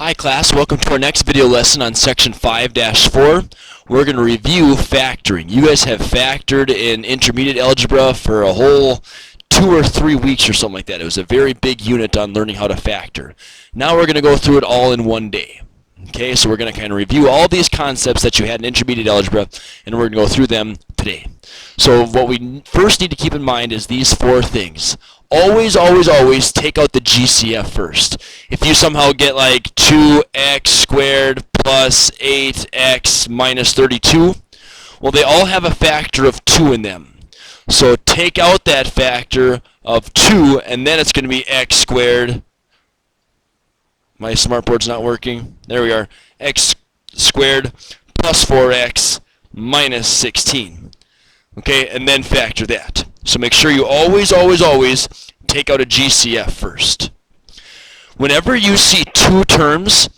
Hi class, welcome to our next video lesson on section 5-4. We're going to review factoring. You guys have factored in intermediate algebra for a whole 2 or 3 weeks or something like that. It was a very big unit on learning how to factor. Now we're going to go through it all in one day. Okay, so we're going to kind of review all these concepts that you had in intermediate algebra, and we're going to go through them today. So what we first need to keep in mind is these 4 things. Always, always, always take out the GCF first. If you somehow get like 2x squared plus 8x minus 32, well, they all have a factor of 2 in them. So take out that factor of 2, and then it's going to be x squared. My smartboard's not working. There we are. X squared plus 4x minus 16. Okay, and then factor that. So make sure you always, always, always take out a GCF first. Whenever you see 2 terms,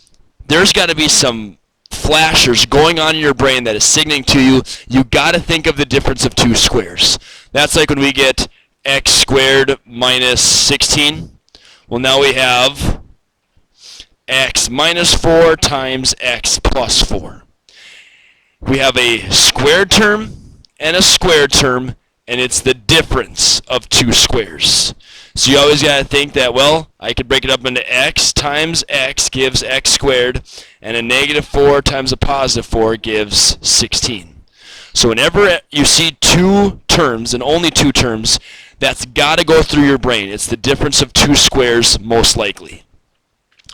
there's got to be some flashers going on in your brain that is signaling to you, you got to think of the difference of 2 squares. That's like when we get x squared minus 16. Well, now we have x minus 4 times x plus 4. We have a squared term and a squared term, and it's the difference of 2 squares. So you always got to think that, well, I could break it up into x times x gives x squared, and a negative 4 times a positive 4 gives 16. So whenever you see 2 terms, and only 2 terms, that's got to go through your brain. It's the difference of 2 squares, most likely.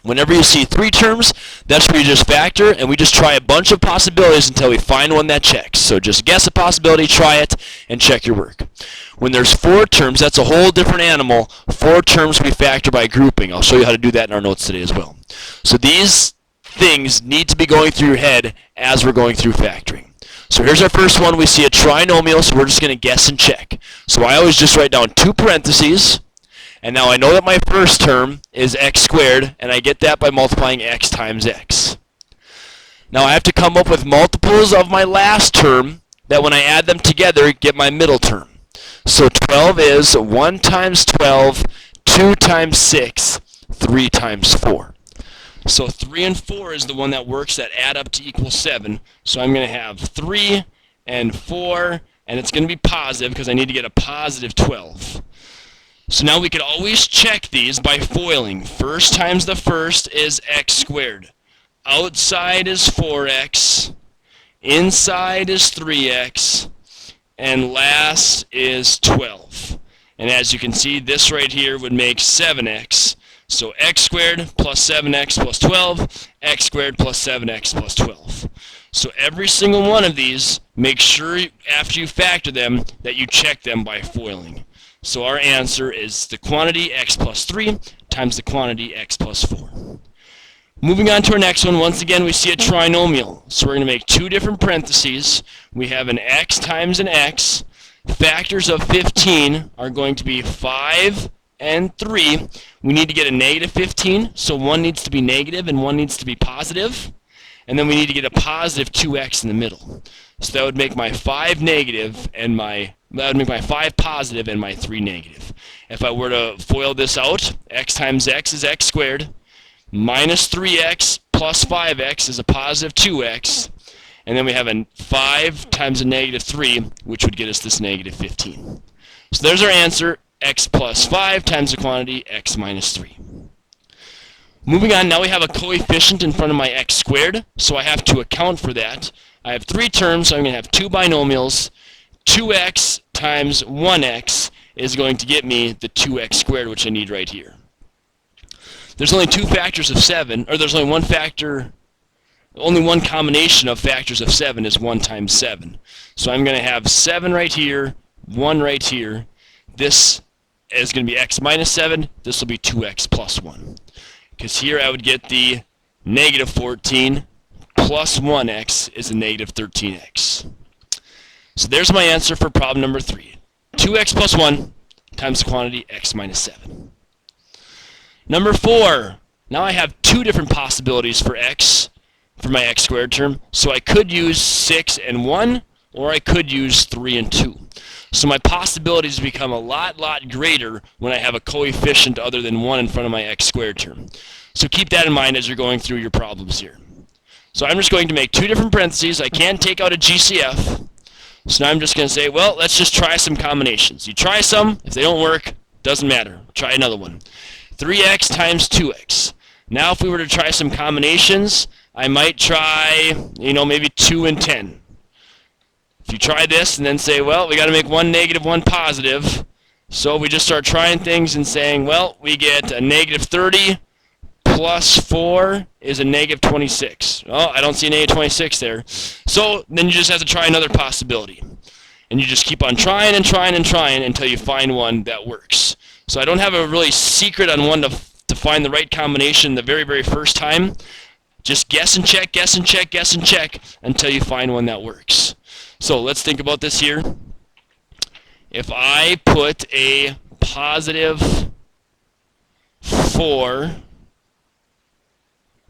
Whenever you see 3 terms, that's where you just factor, and we just try a bunch of possibilities until we find one that checks. So just guess a possibility, try it, and check your work. When there's 4 terms, that's a whole different animal. 4 terms we factor by grouping. I'll show you how to do that in our notes today as well. So these things need to be going through your head as we're going through factoring. So here's our first one. We see a trinomial, so we're just going to guess and check. So I always just write down 2 parentheses. And now I know that my first term is x squared, and I get that by multiplying x times x. Now I have to come up with multiples of my last term that when I add them together get my middle term. So 12 is 1 times 12, 2 times 6, 3 times 4. So 3 and 4 is the one that works that add up to equal 7. So I'm going to have 3 and 4, and it's going to be positive because I need to get a positive 12. So now we could always check these by foiling. First times the first is x squared. Outside is 4x. Inside is 3x. And last is 12. And as you can see, this right here would make 7x. So x squared plus 7x plus 12, x squared plus 7x plus 12. So every single one of these, make sure after you factor them that you check them by foiling. So our answer is the quantity x plus 3 times the quantity x plus 4. Moving on to our next one, once again we see a trinomial. So we're going to make 2 different parentheses. We have an x times an x. Factors of 15 are going to be 5 and 3. We need to get a negative 15, so one needs to be negative and one needs to be positive. And then we need to get a positive 2x in the middle. So that would make my 5 negative and that would make my 5 positive and my 3 negative. If I were to FOIL this out, x times x is x squared, minus 3x plus 5x is a positive 2x, and then we have a 5 times a negative 3, which would get us this negative 15. So there's our answer, x plus 5 times the quantity x minus 3. Moving on, now we have a coefficient in front of my x squared, so I have to account for that. I have 3 terms, so I'm going to have 2 binomials. 2x times 1x is going to get me the 2x squared, which I need right here. There's only 2 factors of 7, or there's only one factor, only one combination of factors of 7 is 1 times 7. So I'm going to have 7 right here, 1 right here. This is going to be x minus 7. This will be 2x plus 1. Because here I would get the negative 14 plus 1x is a negative 13x. So there's my answer for problem number 3. 2x plus 1 times the quantity x minus 7. Number 4. Now I have 2 different possibilities for x, for my x squared term. So I could use 6 and 1, or I could use 3 and 2. So my possibilities become a lot greater when I have a coefficient other than 1 in front of my x squared term. So keep that in mind as you're going through your problems here. So I'm just going to make two different parentheses. I can't take out a GCF. So now I'm just going to say, well, let's just try some combinations. You try some. If they don't work, doesn't matter. Try another one. 3x times 2x. Now if we were to try some combinations, I might try, maybe 2 and 10. If you try this and then say, well, we got to make one negative, one positive. So we just start trying things and saying, well, we get a negative 30 plus 4 is a negative 26. Oh, I don't see a negative 26 there. So then you just have to try another possibility. And you just keep on trying and trying and trying until you find one that works. So I don't have a really secret on one to find the right combination the very, very first time. Just guess and check, guess and check, guess and check until you find one that works. So let's think about this here. If I put a positive 4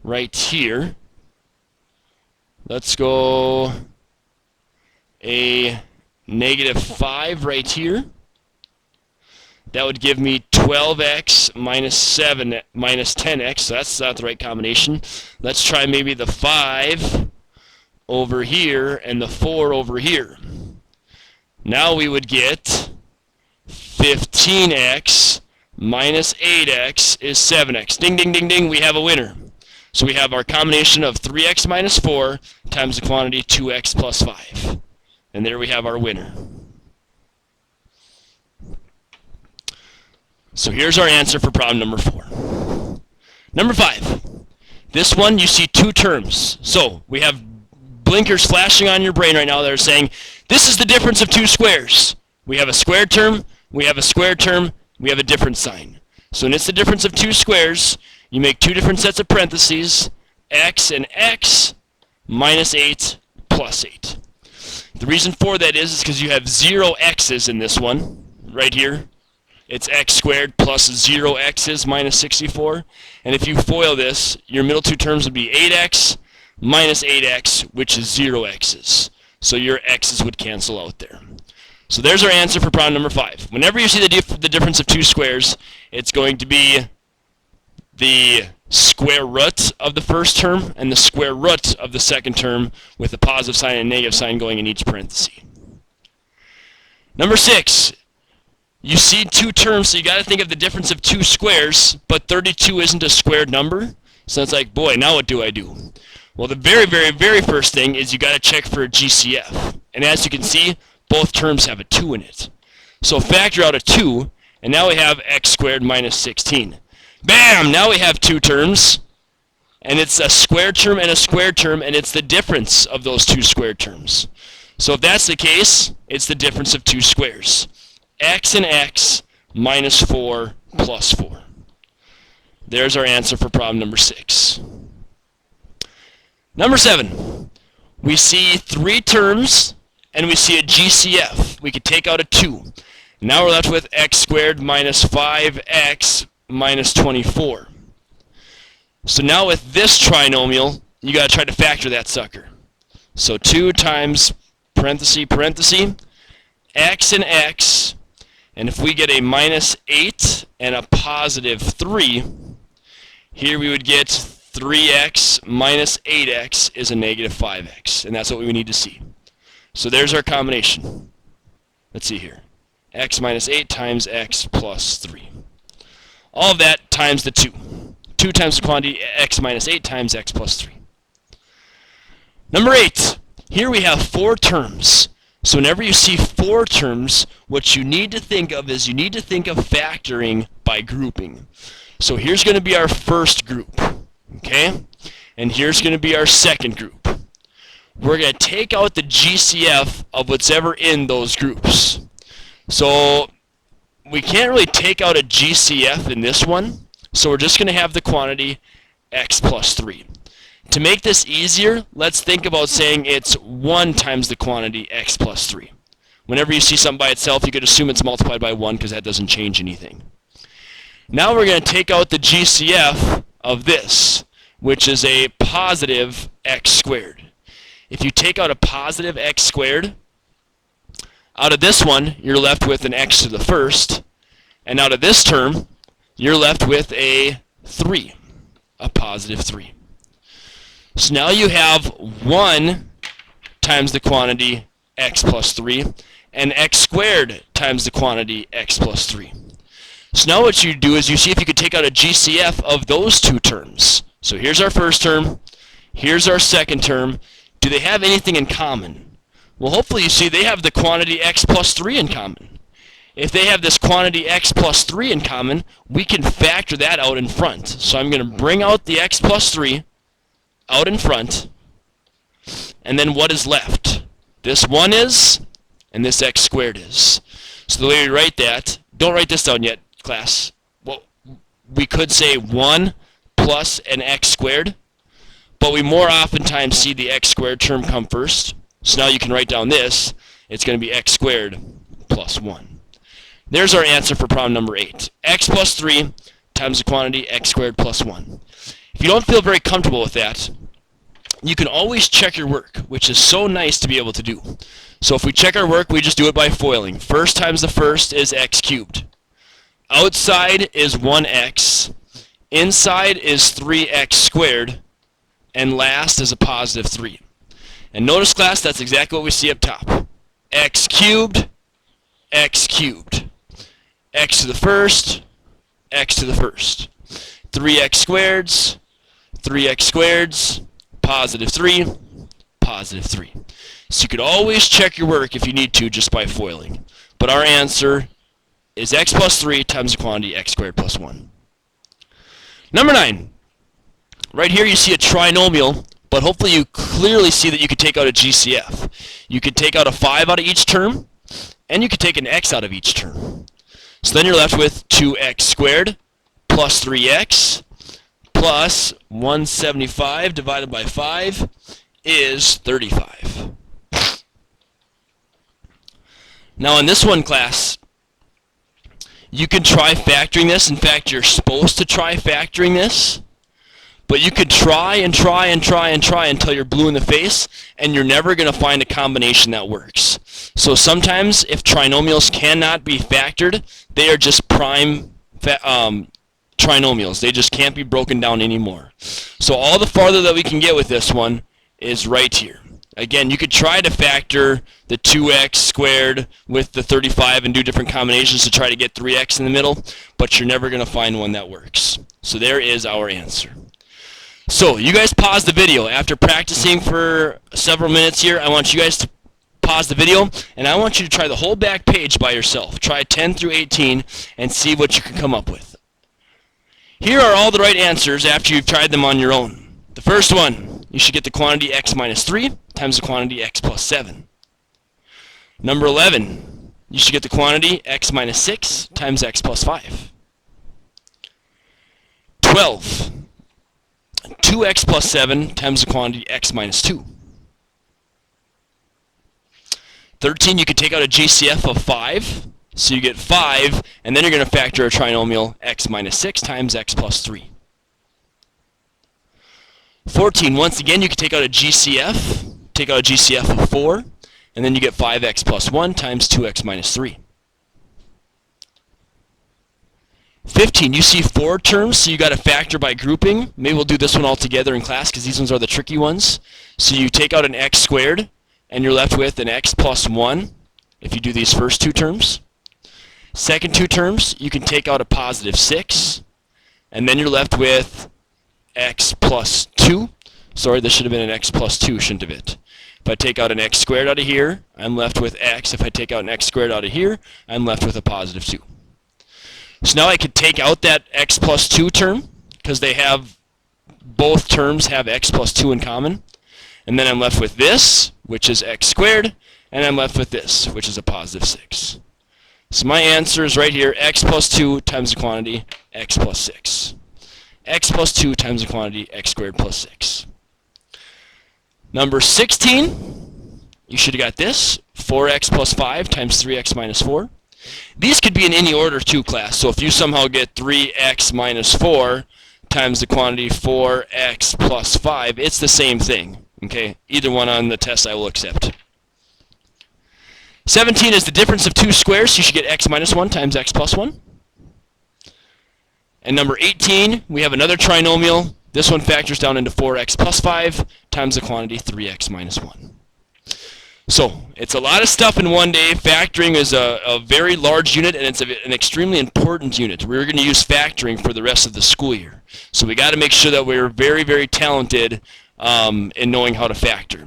right here, let's go a negative 5 right here. That would give me 12x minus 7 minus 10x. So that's not the right combination. Let's try maybe the 5 over here and the 4 over here. Now we would get 15x minus 8x is 7x. Ding, ding, ding, ding. We have a winner. So we have our combination of 3x minus 4 times the quantity 2x plus 5. And there we have our winner. So here's our answer for problem number 4. Number 5. This one, you see two terms. So we have blinkers flashing on your brain right now that are saying, this is the difference of two squares. We have a squared term, we have a squared term, we have a different sign. So when it's the difference of two squares, you make two different sets of parentheses, x and x minus 8 plus 8. The reason for that is because you have 0 x's in this one, right here. It's x squared plus 0 x's minus 64. And if you FOIL this, your middle two terms would be 8x minus 8x, which is 0 x's. So your x's would cancel out there. So there's our answer for problem number 5. Whenever you see the difference of two squares, it's going to be the square root of the first term and the square root of the second term with a positive sign and a negative sign going in each parenthesis. Number 6. You see two terms, so you got to think of the difference of two squares, but 32 isn't a squared number. So it's like, boy, now what do I do? Well, the very, very, very first thing is you got to check for a GCF. And as you can see, both terms have a 2 in it. So factor out a 2, and now we have x squared minus 16. Bam! Now we have two terms, and it's a squared term and a squared term, and it's the difference of those two squared terms. So if that's the case, it's the difference of two squares. X and x minus 4 plus 4. There's our answer for problem number 6. Number 7. We see three terms and we see a GCF. We could take out a 2. Now we're left with x squared minus 5x minus 24. So now with this trinomial, you got to try to factor that sucker. So 2 times parenthesis, parenthesis, x and x. And if we get a minus 8 and a positive 3, here we would get 3x minus 8x is a negative 5x. And that's what we need to see. So there's our combination. Let's see here. X minus 8 times x plus 3. All of that times the 2. 2 times the quantity x minus 8 times x plus 3. Number 8. Here we have 4 terms. So whenever you see 4 terms, what you need to think of is you need to think of factoring by grouping. So here's going to be our first group, okay? And here's going to be our second group. We're going to take out the GCF of what's ever in those groups. So we can't really take out a GCF in this one, so we're just going to have the quantity x plus 3. To make this easier, let's think about saying it's 1 times the quantity x plus 3. Whenever you see something by itself, you could assume it's multiplied by 1 because that doesn't change anything. Now we're going to take out the GCF of this, which is a positive x squared. If you take out a positive x squared, out of this one, you're left with an x to the first, and out of this term, you're left with a 3. a positive 3. So now you have 1 times the quantity x plus 3 and x squared times the quantity x plus 3. So now what you do is you see if you could take out a GCF of those two terms. So here's our first term, here's our second term. Do they have anything in common? Well, hopefully you see they have the quantity x plus 3 in common. If they have this quantity x plus 3 in common, we can factor that out in front. So I'm going to bring out the x plus 3 out in front, and then what is left? This 1 is, and this x squared is. So the way we write that, don't write this down yet, class. Well, we could say 1 plus an x squared, but we more oftentimes see the x squared term come first. So now you can write down this. It's going to be x squared plus 1. There's our answer for problem number 8. X plus 3 times the quantity x squared plus 1. If you don't feel very comfortable with that, you can always check your work, which is so nice to be able to do. So if we check our work, we just do it by foiling. First times the first is x cubed. Outside is 1x. Inside is 3x squared. And last is a positive 3. And notice, class, that's exactly what we see up top. X cubed, x cubed. X to the first, x to the first. 3x squareds, 3x squareds, positive 3, positive 3. So you could always check your work if you need to just by foiling. But our answer is x plus 3 times the quantity x squared plus 1. Number 9. Right here you see a trinomial, but hopefully you clearly see that you could take out a GCF. You could take out a 5 out of each term, and you could take an x out of each term. So then you're left with 2x squared plus 3x plus 175 divided by 5 is 35. Now in this one, class, you can try factoring this. In fact, you're supposed to try factoring this. But you could try and try and try and try until you're blue in the face, and you're never going to find a combination that works. So sometimes, if trinomials cannot be factored, they are just prime trinomials. They just can't be broken down anymore. So all the farther that we can get with this one is right here. Again, you could try to factor the 2x squared with the 35 and do different combinations to try to get 3x in the middle, but you're never going to find one that works. So there is our answer. So you guys pause the video. After practicing for several minutes here, I want you guys to pause the video, and I want you to try the whole back page by yourself. Try 10 through 18 and see what you can come up with. Here are all the right answers after you've tried them on your own. The first one, you should get the quantity x minus 3 times the quantity x plus 7. Number 11, you should get the quantity x minus 6 times x plus 5. 12. 2x plus 7 times the quantity x minus 2. 13, you could take out a GCF of 5, so you get 5, and then you're going to factor a trinomial x minus 6 times x plus 3. 14, once again, you could take out a GCF of 4, and then you get 5x plus 1 times 2x minus 3. 15, you see 4 terms, so you got to factor by grouping. Maybe we'll do this one all together in class because these ones are the tricky ones. So you take out an x squared, and you're left with an x plus 1 if you do these first 2 terms. Second 2 terms, you can take out a positive 6, and then you're left with x plus 2. Sorry, this should have been an x plus 2, shouldn't have it. If I take out an x squared out of here, I'm left with x. If I take out an x squared out of here, I'm left with a positive 2. So now I could take out that x plus 2 term, because they have, both terms have x plus 2 in common. And then I'm left with this, which is x squared, and I'm left with this, which is a positive 6. So my answer is right here, x plus 2 times the quantity x plus 6. X plus 2 times the quantity x squared plus 6. Number 16, you should have got this, 4x plus 5 times 3x minus 4. These could be in any order too, class. So if you somehow get 3x minus 4 times the quantity 4x plus 5, it's the same thing. Okay, either one on the test I will accept. 17 is the difference of 2 squares, so you should get x minus 1 times x plus 1. And number 18, we have another trinomial, This one factors down into 4x plus 5 times the quantity 3x minus 1. So it's a lot of stuff in one day. Factoring is a very large unit, and it's an extremely important unit. We're going to use factoring for the rest of the school year. So we got to make sure that we're very, very talented in knowing how to factor.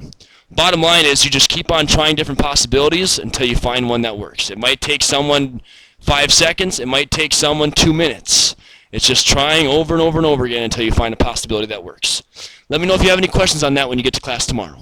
Bottom line is you just keep on trying different possibilities until you find one that works. It might take someone 5 seconds. It might take someone 2 minutes. It's just trying over and over and over again until you find a possibility that works. Let me know if you have any questions on that when you get to class tomorrow.